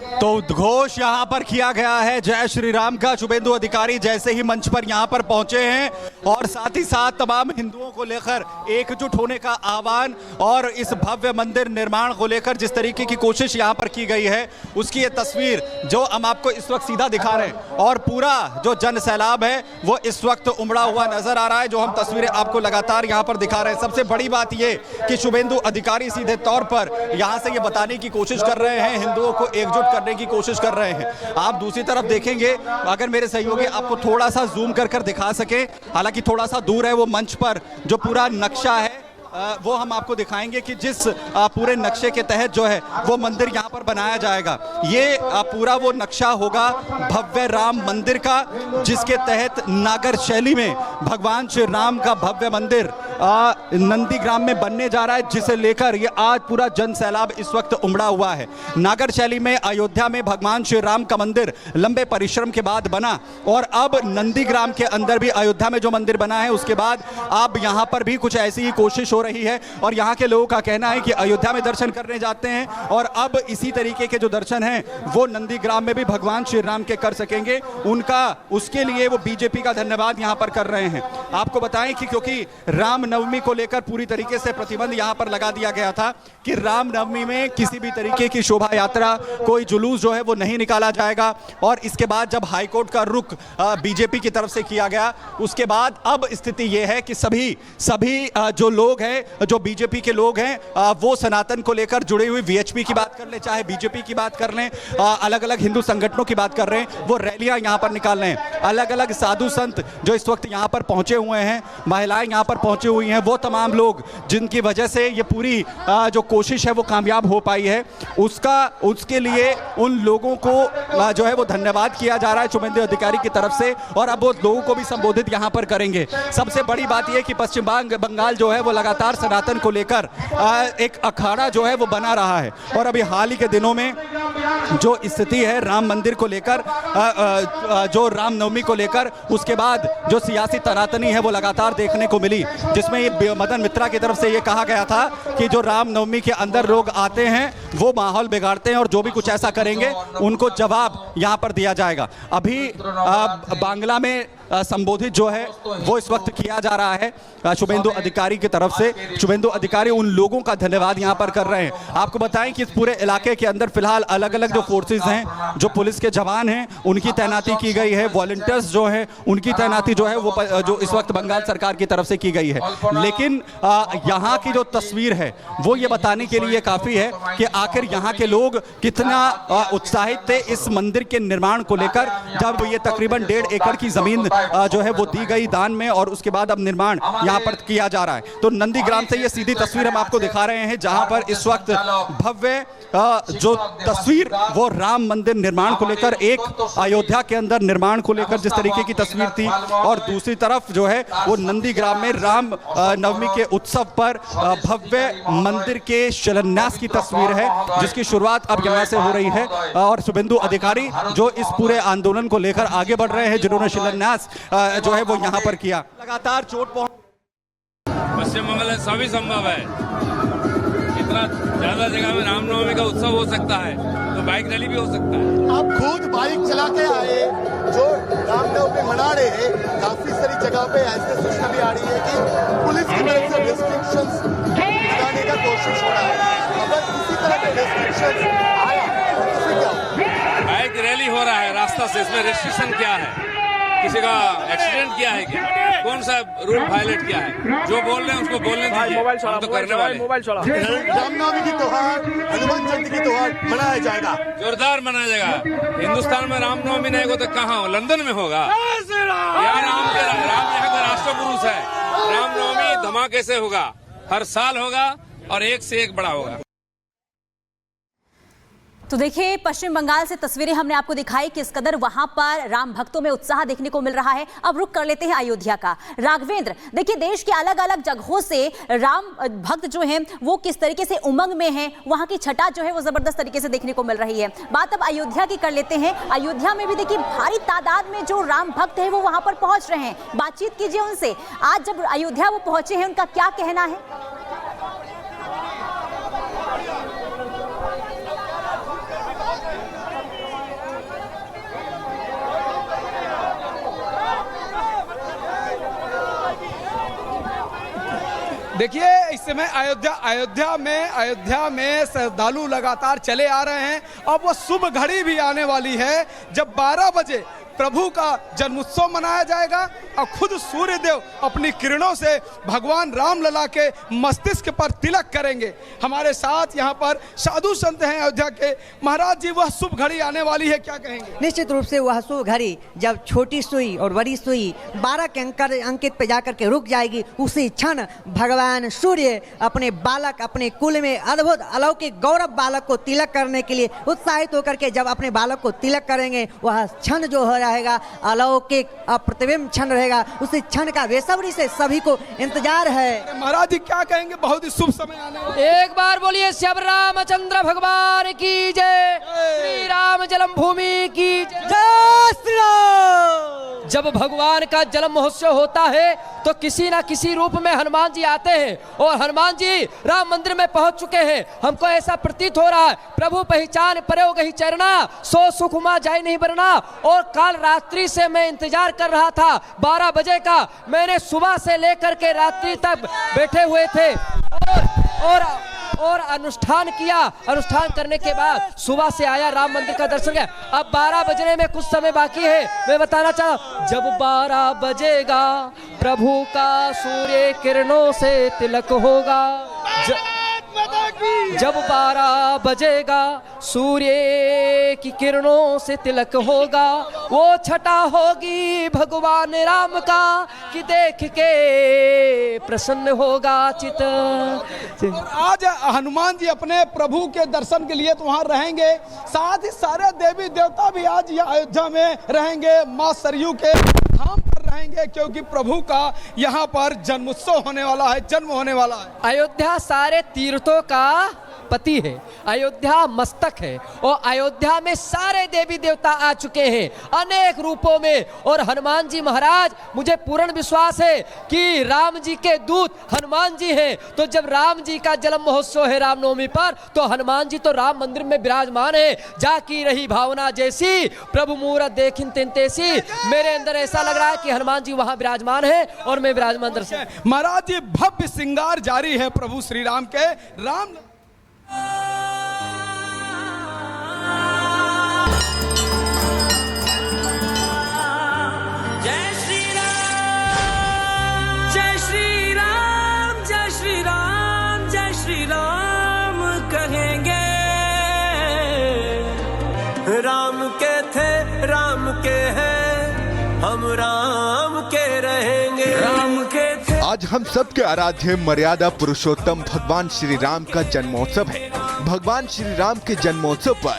तो घोष यहां पर किया गया है जय श्री राम का। शुभेंदु अधिकारी जैसे ही मंच पर यहां पर पहुंचे हैं और साथ ही साथ तमाम हिंदुओं को लेकर एकजुट होने का आह्वान और इस भव्य मंदिर निर्माण को लेकर जिस तरीके की कोशिश यहां पर की गई है उसकी ये तस्वीर जो हम आपको इस वक्त सीधा दिखा रहे हैं और पूरा जो जन सैलाब है वो इस वक्त उमड़ा हुआ नजर आ रहा है, जो हम तस्वीरें आपको लगातार यहां पर दिखा रहे हैं। सबसे बड़ी बात ये कि शुभेंदु अधिकारी सीधे तौर पर यहां से ये बताने की कोशिश कर रहे हैं, हिंदुओं को एकजुट करने की कोशिश कर रहे हैं। आप दूसरी तरफ देखेंगे, अगर मेरे सहयोगी आपको थोड़ा सा जूम कर दिखा सके, हालांकि थोड़ा सा दूर है वो मंच पर जो पूरा नक्शा है वो हम आपको दिखाएंगे कि जिस पूरे नक्शे के तहत जो है वो मंदिर यहाँ पर बनाया जाएगा। ये पूरा वो नक्शा होगा भव्य राम मंदिर का, जिसके तहत नागर शैली में भगवान श्री राम का भव्य मंदिर नंदीग्राम में बनने जा रहा है, जिसे लेकर ये आज पूरा जन सैलाब इस वक्त उमड़ा हुआ है। नागर शैली में अयोध्या में भगवान श्री राम का मंदिर लंबे परिश्रम के बाद बना और अब नंदीग्राम के अंदर भी अयोध्या में जो मंदिर बना है उसके बाद अब यहाँ पर भी कुछ ऐसी ही कोशिश हो रही है। और यहाँ के लोगों का कहना है कि अयोध्या में दर्शन करने जाते हैं और अब इसी तरीके के जो दर्शन हैं वो नंदीग्राम में भी भगवान श्री राम के कर सकेंगे। उनका उसके लिए वो बीजेपी का धन्यवाद यहाँ पर कर रहे हैं। आपको बताएं कि क्योंकि रामनवमी को लेकर पूरी तरीके से प्रतिबंध यहाँ पर लगा दिया गया था कि रामनवमी में किसी भी तरीके की शोभा यात्रा, कोई जुलूस जो है वो नहीं निकाला जाएगा। और इसके बाद जब हाईकोर्ट का रुख बीजेपी की तरफ से किया गया उसके बाद अब स्थिति ये है कि सभी जो लोग हैं, जो बीजेपी के लोग हैं, वो सनातन को लेकर जुड़े हुए वीएचपी की बात कर लें, चाहे बीजेपी की बात कर लें, अलग अलग हिंदू संगठनों की बात कर रहे हैं, वो रैलियां यहां पर निकाल रहे हैं। अलग अलग साधु संत जो इस वक्त यहां पर पहुंचे हुए हैं, महिलाएं यहां पर पहुंची हुई हैं, वो तमाम लोग जिनकी वजह से ये पूरी जो कोशिश है वो कामयाब हो पाई है, उसके लिए उन लोगों को जो है वो धन्यवाद किया जा रहा है शुभेंदु अधिकारी की तरफ से। और अब वो लोगों को भी संबोधित यहां पर करेंगे। सबसे बड़ी बात यह कि पश्चिम बंगाल जो है वो लगातार सनातन को लेकर एक अखाड़ा जो है वो बना रहा है। और अभी हाल ही के दिनों में जो स्थिति है राम मंदिर को लेकर, जो रामनवमी को लेकर, उसके बाद जो सियासी तनातनी है वो लगातार देखने को मिली, जिसमें ये मदन मित्रा की तरफ से ये कहा गया था कि जो रामनवमी के अंदर लोग आते हैं वो माहौल बिगाड़ते हैं और जो भी कुछ ऐसा करेंगे उनको जवाब यहाँ पर दिया जाएगा। अभी बांग्ला में संबोधित जो है वो इस वक्त किया जा रहा है शुभेंदु अधिकारी की तरफ से। शुभेंदु अधिकारी उन लोगों का धन्यवाद यहां पर कर रहे हैं। आपको बताएं कि इस पूरे इलाके के अंदर फिलहाल अलग अलग जो फोर्सेस हैं, जो पुलिस के जवान हैं, उनकी तैनाती की गई है। वॉलंटियर्स जो हैं उनकी तैनाती जो है वो जो इस वक्त बंगाल सरकार की तरफ से की गई है। लेकिन यहाँ की जो तस्वीर है वो ये बताने के लिए काफी है कि आखिर यहाँ के लोग कितना उत्साहित थे इस मंदिर के निर्माण को लेकर, जब ये तकरीबन 1.5 एकड़ की जमीन जो है वो दी गई दान में और उसके बाद अब निर्माण यहाँ पर किया जा रहा है। तो नंदीग्राम से ये सीधी तस्वीर हम आपको दिखा रहे हैं, जहां पर इस वक्त भव्य जो तस्वीर वो राम मंदिर निर्माण को लेकर, एक अयोध्या के अंदर निर्माण को लेकर जिस तरीके की तस्वीर थी, और दूसरी तरफ जो है वो नंदीग्राम में राम नवमी के उत्सव पर भव्य मंदिर के शिलान्यास की तस्वीर है, जिसकी शुरुआत अब यहाँ से हो रही है। और शुभेंदु अधिकारी जो इस पूरे आंदोलन को लेकर आगे बढ़ रहे हैं, जिन्होंने शिलान्यास जो है वो यहाँ पर किया। लगातार चोट पश्चिम बंगाल में सभी संभव है। इतना ज्यादा जगह में रामनवमी का उत्सव हो सकता है तो बाइक रैली भी हो सकता है। आप खुद बाइक चला के आए, जो रामनवमी मना रहे हैं, काफी सारी जगह पे ऐसे सूचना भी आ रही है कि पुलिस की तरफ से रिस्ट्रिक्शंस लगाने का कोशिश हो रहा है। अगर किसी तरह के रिस्ट्रिक्शंस आया तो फिर क्या होगा? बाइक रैली हो रहा है रास्ता से, इसमें रिस्ट्रिक्शन क्या है? किसी का एक्सीडेंट किया है क्या? कौन सा रूल वायलेट किया है? जो बोल रहे हैं उसको बोलने दीजिए, हम तो करने वाले। रामनवमी की त्योहार, हनुमान जयंती की त्योहार मनाया जाएगा, जोरदार मनाया जाएगा। हिंदुस्तान में रामनवमी नहीं होगा तो कहाँ हो? लंदन में होगा। यहाँ राम यहाँ का राष्ट्रपुरुष है। रामनवमी धमाके से होगा, हर साल होगा और एक से एक बड़ा होगा। तो देखिए, पश्चिम बंगाल से तस्वीरें हमने आपको दिखाई किस कदर वहां पर राम भक्तों में उत्साह देखने को मिल रहा है। अब रुख कर लेते हैं अयोध्या का। राघवेंद्र, देखिए देश के अलग अलग जगहों से राम भक्त जो हैं वो किस तरीके से उमंग में हैं, वहां की छटा जो है वो जबरदस्त तरीके से देखने को मिल रही है। बात अब अयोध्या की कर लेते हैं। अयोध्या में भी देखिए भारी तादाद में जो राम भक्त है वो वहां पर पहुंच रहे हैं। बातचीत कीजिए उनसे, आज जब अयोध्या वो पहुंचे हैं उनका क्या कहना है। देखिए इस समय अयोध्या में श्रद्धालु लगातार चले आ रहे हैं। अब वो शुभ घड़ी भी आने वाली है जब 12 बजे प्रभु का जन्मोत्सव मनाया जाएगा और खुद सूर्यदेव अपनी किरणों से भगवान रामलला के मस्तिष्क पर तिलक करेंगे। हमारे साथ यहाँ पर साधु संत हैं अयोध्या के। महाराज जी, वह शुभ घड़ी आने वाली है, क्या कहेंगे? निश्चित रूप से वह शुभ घड़ी जब छोटी सुई और बड़ी सुई 12 के अंकित पे जाकर के रुक जाएगी, उसी क्षण भगवान सूर्य अपने बालक, अपने कुल में अद्भुत अलौकिक गौरव बालक को तिलक करने के लिए उत्साहित होकर के जब अपने बालक को तिलक करेंगे, वह क्षण जो हो रहेगा अलौकिक अप्रतिबिंब क्षण रहेगा। उसी क्षण का बेसब्री से सभी को इंतजार है। महाराज जी क्या कहेंगे? बहुत ही शुभ समय आने वाला है। एक बार बोलिए श्याम रामचंद्र भगवान की जय, श्री राम जन्मभूमि की जय श्री राम। जब भगवान का जन्म महोत्सव होता है तो किसी ना किसी रूप में हनुमान जी आते हैं और हनुमान जी राम मंदिर में पहुंच चुके हैं। हमको ऐसा प्रतीत हो रहा है, प्रभु पहचान परो गही चरना, सो सुखमा जाय नहीं बरना। और काल रात्रि से मैं इंतजार कर रहा था 12 बजे का। मैंने सुबह से लेकर के रात्रि तक बैठे हुए थे और अनुष्ठान किया। अनुष्ठान करने के बाद सुबह से आया, राम मंदिर का दर्शन किया। अब 12 बजने में कुछ समय बाकी है। मैं बताना चाहता, जब 12 बजेगा प्रभु का सूर्य किरणों से तिलक होगा। जब 12 बजेगा सूर्य की किरणों से तिलक होगा, वो छटा होगी भगवान राम का कि देख के प्रसन्न होगा चित। और आज हनुमान जी अपने प्रभु के दर्शन के लिए तो वहाँ रहेंगे, साथ ही सारे देवी देवता भी आज यहाँ अयोध्या में रहेंगे, माँ सरयू के धाम पर रहेंगे, क्योंकि प्रभु का यहाँ पर जन्मोत्सव होने वाला है, जन्म होने वाला है। अयोध्या सारे तीर्थों का पति है, अयोध्या मस्तक है और अयोध्या में सारे देवी देवता आ चुके हैं अनेक रूपों में। और हनुमान जी महाराज, मुझे पूर्ण विश्वास है कि राम जी के दूत हनुमान जी हैं। तो जब राम जी का जन्म महोत्सव है रामनवमी पर, तो हनुमान जी तो राम मंदिर में विराजमान है। जाकी रही भावना जैसी प्रभु मूरत देखिन तिन तैसी। मेरे अंदर ऐसा लग रहा है कि हनुमान जी वहां विराजमान है और मैं विराजमान दर्शन। महाराज जी, भव्य श्रृंगार जारी है प्रभु श्री राम के। राम जय श्री राम, जय श्री राम, जय श्री राम, जय श्री राम कहेंगे। राम के थे, राम के हैं, हम राम के रहेंगे। राम के थे। आज हम सबके आराध्य मर्यादा पुरुषोत्तम भगवान श्री राम का जन्मोत्सव है। भगवान श्री राम के जन्मोत्सव पर